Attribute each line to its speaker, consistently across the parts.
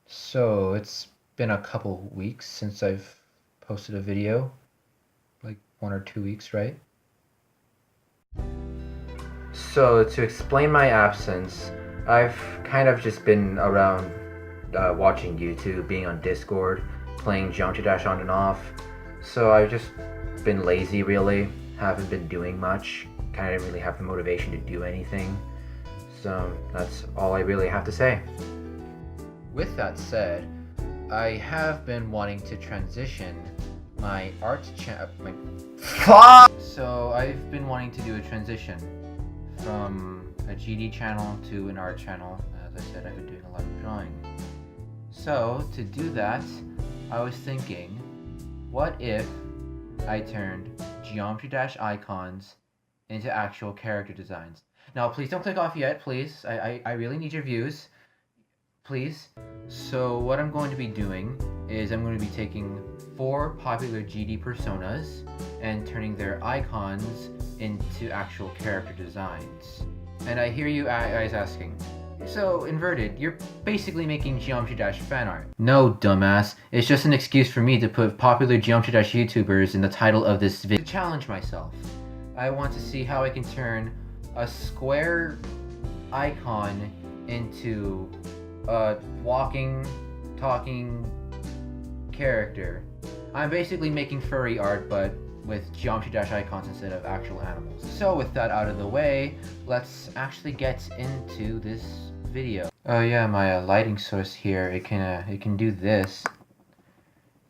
Speaker 1: So it's been a couple weeks since I've posted a video, like 1 or 2 weeks, right? So to explain my absence, I've kind of just been around watching YouTube, being on Discord, playing Geometry Dash on and off. So I've just been lazy really, haven't been doing much, kind of didn't really have the motivation to do anything. So that's all I really have to say. With that said, I have been wanting to transition my art channel. So I've been wanting to do a transition from a GD channel to an art channel. As I said, I've been doing a lot of drawing. So to do that, I was thinking, what if I turned Geometry Dash icons into actual character designs? Now, please don't click off yet, please. I really need your views. Please. So what I'm going to be doing is I'm going to be taking 4 popular GD personas and turning their icons into actual character designs. And I hear you guys asking, so Inverted, you're basically making Geometry Dash fan art. No, dumbass. It's just an excuse for me to put popular Geometry Dash YouTubers in the title of this video. To challenge myself. I want to see how I can turn a square icon into a walking, talking character. I'm basically making furry art, but with Geometry Dash icons instead of actual animals. So with that out of the way, let's actually get into this video. Oh yeah, my lighting source here, it can do this.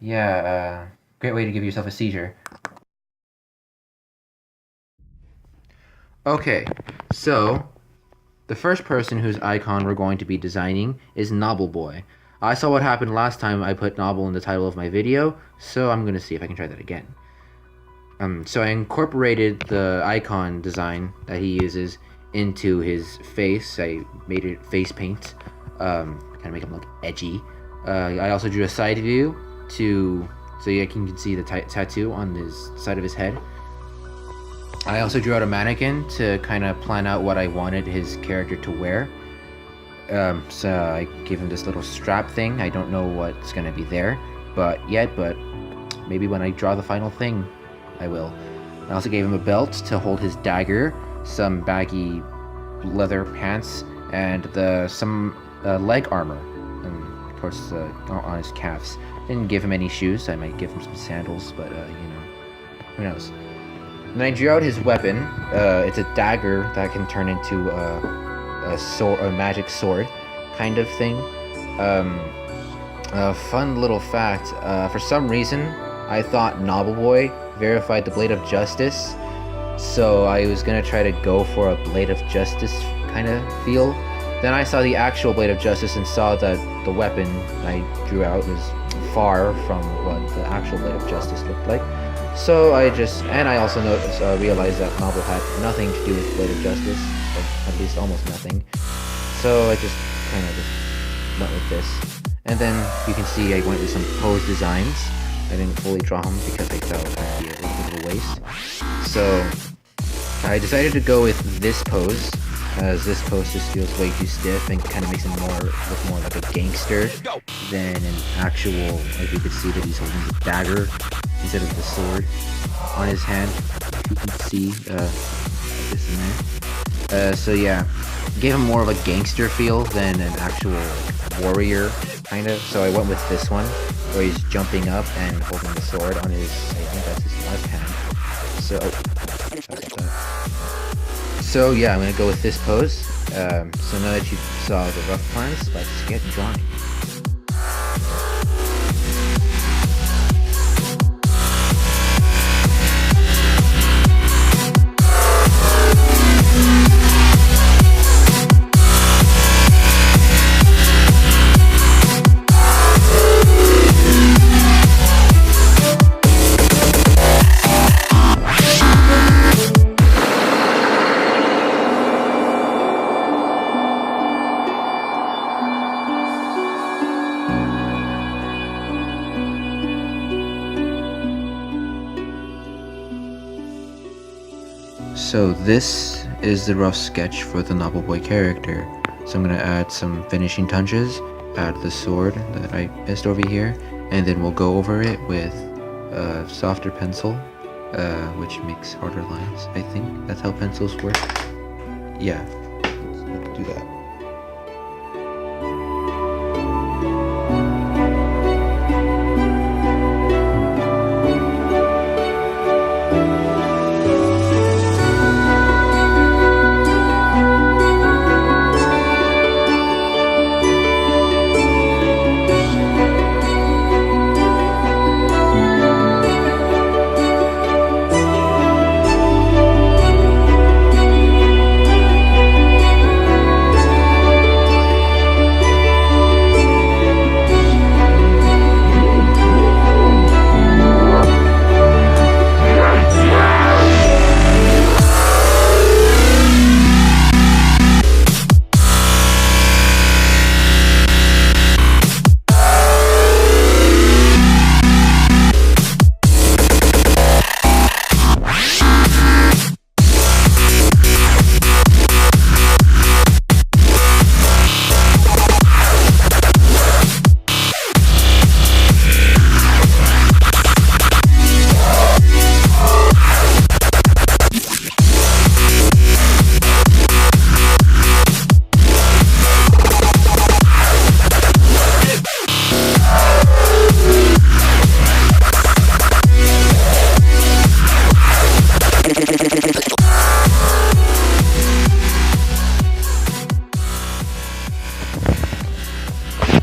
Speaker 1: Yeah, great way to give yourself a seizure. Okay, so the first person whose icon we're going to be designing is Knobbelboy. I saw what happened last time I put Knobbel in the title of my video, so I'm gonna see if I can try that again. So I incorporated the icon design that he uses into his face. I made it face paint, kind of make him look edgy. I also drew a side view so you can see the tattoo on his side of his head. I also drew out a mannequin to kind of plan out what I wanted his character to wear. So I gave him this little strap thing. I don't know what's gonna be there but maybe when I draw the final thing, I will. I also gave him a belt to hold his dagger, some baggy leather pants, and some leg armor, and of course on his calves. Didn't give him any shoes. I might give him some sandals, but who knows. And I drew out his weapon. It's a dagger that can turn into a sword, a magic sword kind of thing. A fun little fact, for some reason I thought Knobbelboy verified the Blade of Justice, so I was gonna try to go for a Blade of Justice kind of feel. Then I saw the actual Blade of Justice and saw that the weapon I drew out was far from what the actual Blade of Justice looked like. So I also realized that Knobbel had nothing to do with Blade of Justice, or at least almost nothing. So I just kind of went with this. And then you can see I went with some pose designs. I didn't fully draw them because I felt it would be a little bit of a waste. So I decided to go with this pose, as this pose just feels way too stiff and kind of makes him look more like a gangster than an actual, like you could see that he's holding the dagger instead of the sword on his hand. You can see this in there. So yeah, gave him more of a gangster feel than an actual warrior kind of. So I went with this one where he's jumping up and holding the sword on his, I think that's his left hand. So yeah, I'm gonna go with this pose. So now that you saw the rough plans, let's get drawing. So this is the rough sketch for the Knobbelboy character. So I'm going to add some finishing touches add the sword that I missed over here, and then we'll go over it with a softer pencil, which makes harder lines. I think that's how pencils work. Yeah, let's do that.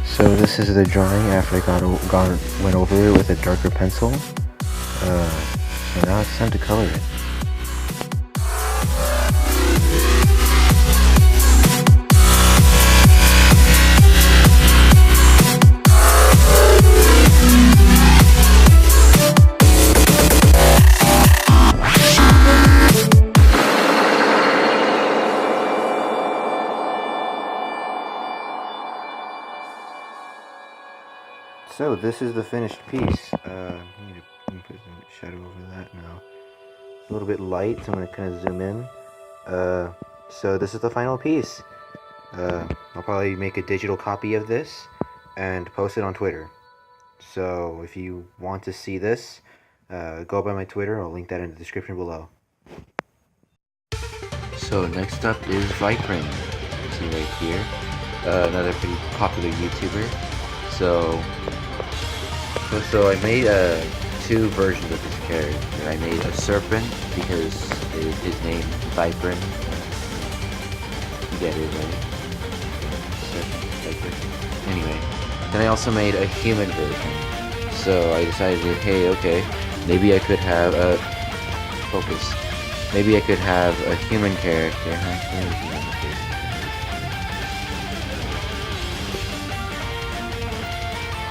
Speaker 1: So this is the drawing after I went over it with a darker pencil. So now it's time to color it. So this is the finished piece. I'm gonna put some shadow over that now. It's a little bit light, so I'm gonna kind of zoom in. So this is the final piece. I'll probably make a digital copy of this and post it on Twitter. So if you want to see this, go by my Twitter. I'll link that in the description below. So next up is Viprin. See right here, another pretty popular YouTuber. So I made two versions of this character. I made a serpent because his name Viprin. You get it, right? Serpent. Anyway, then I also made a human version. So I decided, hey, okay, maybe I could have a focus. Maybe I could have a human character.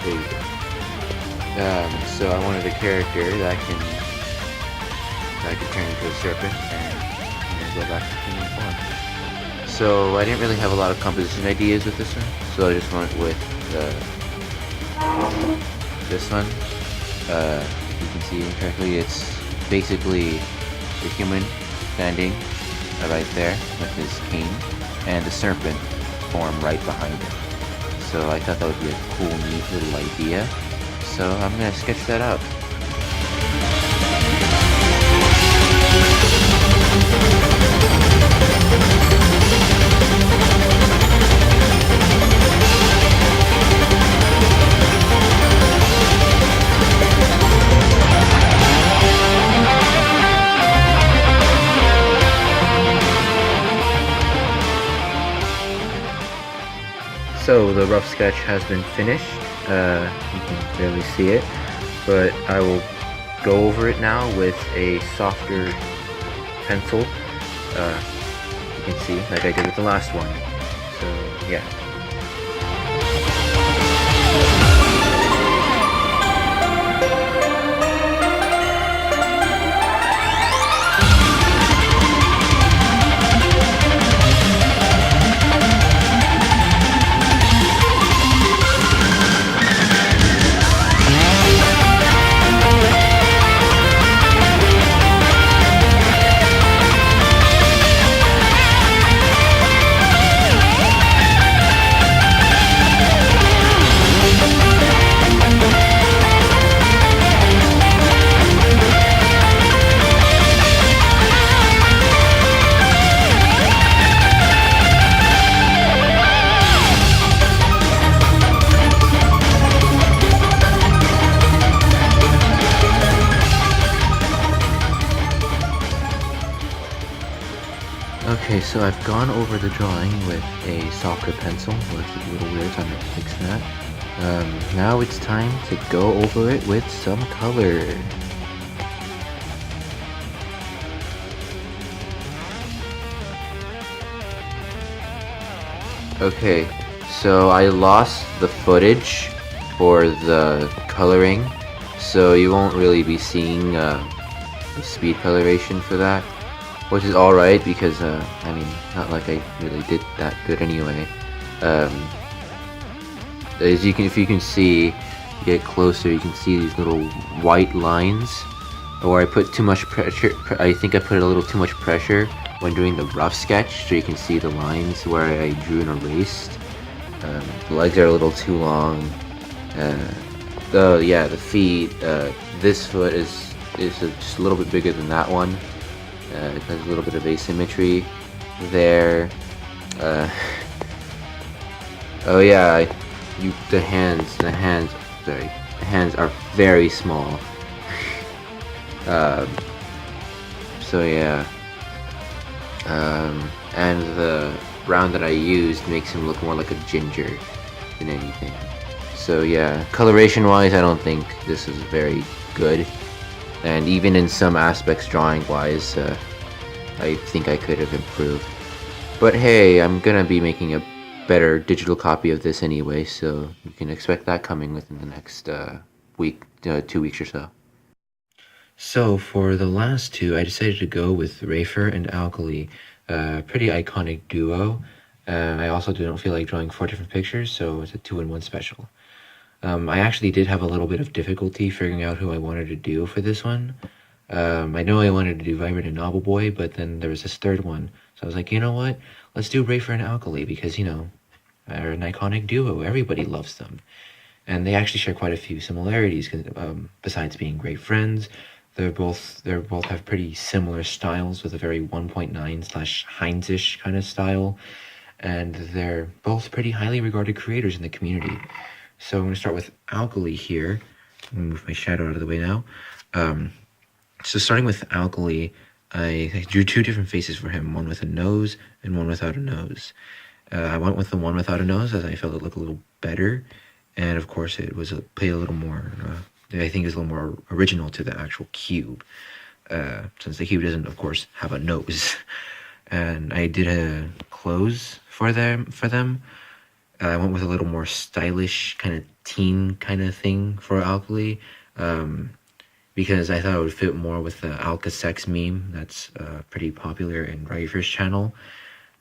Speaker 1: There you go. So I wanted a character that can turn into a serpent and go back to human form. So I didn't really have a lot of composition ideas with this one, so I just went with this one. If you can see correctly, it's basically the human standing right there with his cane, and the serpent form right behind him. So I thought that would be a cool, neat little idea. So I'm going to sketch that out. So the rough sketch has been finished. You can barely see it, but I will go over it now with a softer pencil. You can see, like I did with the last one. So yeah. so I've gone over the drawing with a softer pencil. Looks a little weird, so I'm gonna fix that. Now it's time to go over it with some color. Okay, so I lost the footage for the coloring, so you won't really be seeing the speed coloration for that, which is alright because, I mean, not like I really did that good anyway. If you can see, you get closer, you can see these little white lines, or I put too much pressure, I think I put a little too much pressure when doing the rough sketch, so you can see the lines where I drew and erased. The legs are a little too long. Yeah, the feet, this foot is just a little bit bigger than that one. It has a little bit of asymmetry there. Oh yeah, the hands are very small. So yeah. And the brown that I used makes him look more like a ginger than anything. So yeah, coloration wise, I don't think this is very good. And even in some aspects drawing wise, I think I could have improved. But hey, I'm gonna be making a better digital copy of this anyway, so you can expect that coming within the next week, 2 weeks or so. So for the last two, I decided to go with Rafer and Alkali, pretty iconic duo. I also didn't feel like drawing 4 different pictures, so it's a 2-in-1 special. I actually did have a little bit of difficulty figuring out who I wanted to do for this one. I know I wanted to do Viprin and Knobbelboy, but then there was this third one, so I was like, you know what? Let's do Rafer and Alkali because, you know, they're an iconic duo. Everybody loves them. And they actually share quite a few similarities, besides being great friends. They both have pretty similar styles with a very 1.9/Heinz-ish kind of style, and they're both pretty highly regarded creators in the community. So I'm going to start with Alkali here. I'm going to move my shadow out of the way now. So starting with Alkali, I drew 2 different faces for him, one with a nose and one without a nose. I went with the one without a nose as I felt it looked a little better, and of course it was played a little more, I think is a little more original to the actual cube, since the cube doesn't, of course, have a nose. And I did a clothes for them. I went with a little more stylish, kind of teen kind of thing for Alkali, because I thought it would fit more with the Alka Sex meme that's pretty popular in Rafer's channel.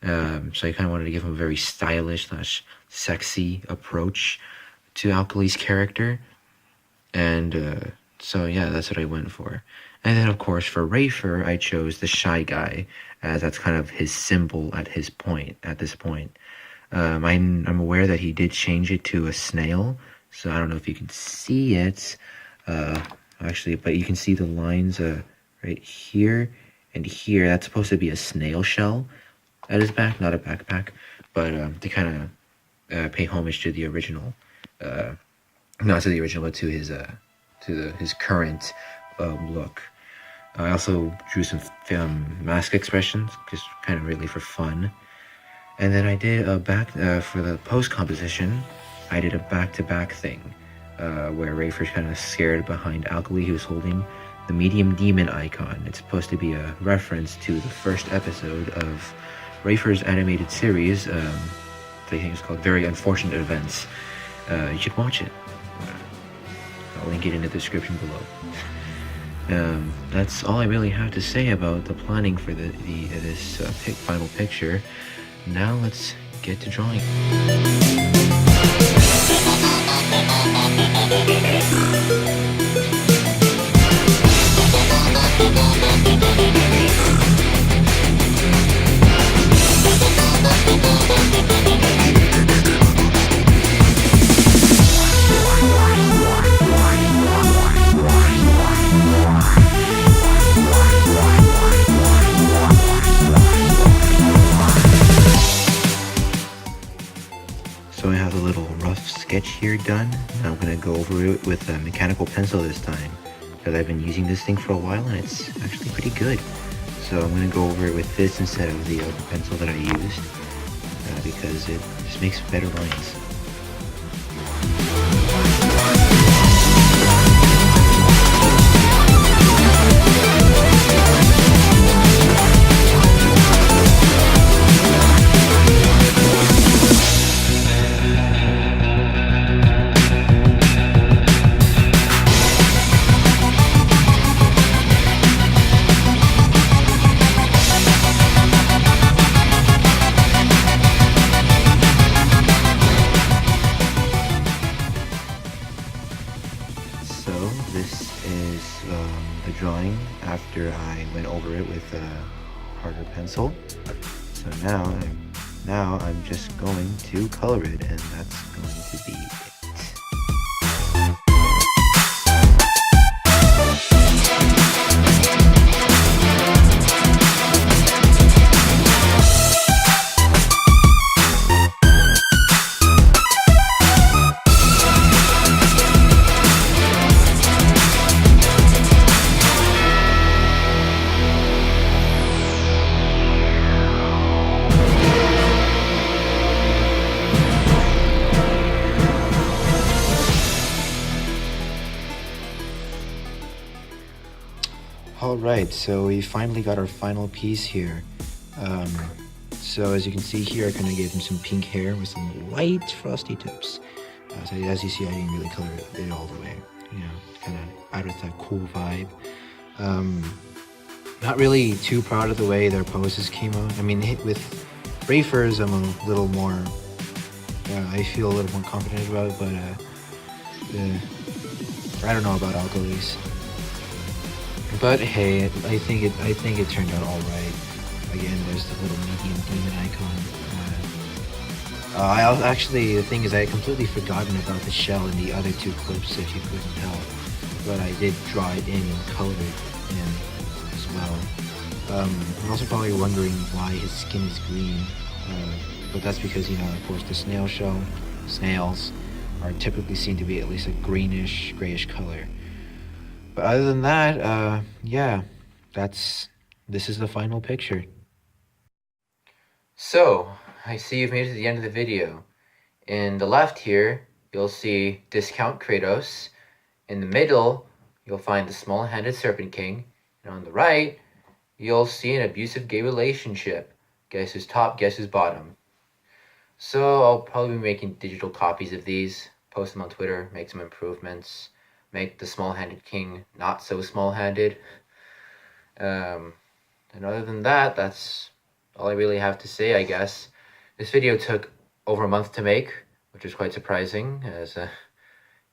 Speaker 1: So I kind of wanted to give him a very stylish/sexy approach to Alkali's character. And so yeah, that's what I went for. And then of course for Rafer, I chose the shy guy, as that's kind of his symbol at this point. I'm aware that he did change it to a snail, so I don't know if you can see it, actually, but you can see the lines right here and here. That's supposed to be a snail shell at his back, not a backpack, but to kind of pay homage to the original. Not to the original, but to his current look. I also drew some mask expressions, just kind of really for fun. And then I did a back for the post composition. I did a back-to-back thing, where Rafer's kind of scared behind Alkali, who's holding the medium demon icon. It's supposed to be a reference to the first episode of Rafer's animated series. I think it's called Very Unfortunate Events. You should watch it. I'll link it in the description below. That's all I really have to say about the planning for this final picture. Now let's get to drawing. So I have a little rough sketch here done. I'm going to go over it with a mechanical pencil this time, because I've been using this thing for a while and it's actually pretty good. So I'm going to go over it with this instead of the pencil that I used, because it just makes better lines. So this is the drawing after I went over it with a harder pencil. So now I'm just going to color it, and that's going to be it. Alright, so we finally got our final piece here. So as you can see here, I kind of gave him some pink hair with some light frosty tips. So as you see, I didn't really color it all the way. You know, kind of added that cool vibe. Not really too proud of the way their poses came out. I mean, with Rafer's, I'm a little more, I feel a little more confident about it, but I don't know about Alkali's. But hey, I think it turned out all right. Again, there's the little medium demon icon. Actually, the thing is, I had completely forgotten about the shell in the other two clips, if you couldn't tell. But I did draw it in and color it in as well. I'm also probably wondering why his skin is green. But that's because, you know, of course, the snails are typically seen to be at least a greenish, grayish color. But other than that, yeah, this is the final picture. So, I see you've made it to the end of the video. In the left here, you'll see Discount Kratos. In the middle, you'll find the small-handed Serpent King. And on the right, you'll see an abusive gay relationship. Guess who's top, guess who's bottom. So, I'll probably be making digital copies of these, post them on Twitter, make some improvements. Make the small-handed king not so small-handed. And other than that, that's all I really have to say, I guess. This video took over a month to make, which is quite surprising, as I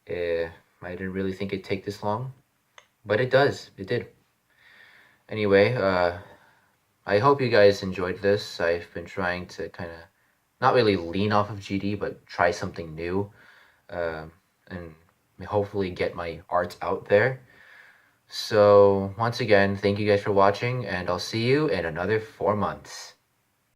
Speaker 1: didn't really think it'd take this long. But it does. It did. Anyway, I hope you guys enjoyed this. I've been trying to kind of not really lean off of GD, but try something new. And hopefully get my art out there. So once again, thank you guys for watching, and I'll see you in another 4 months.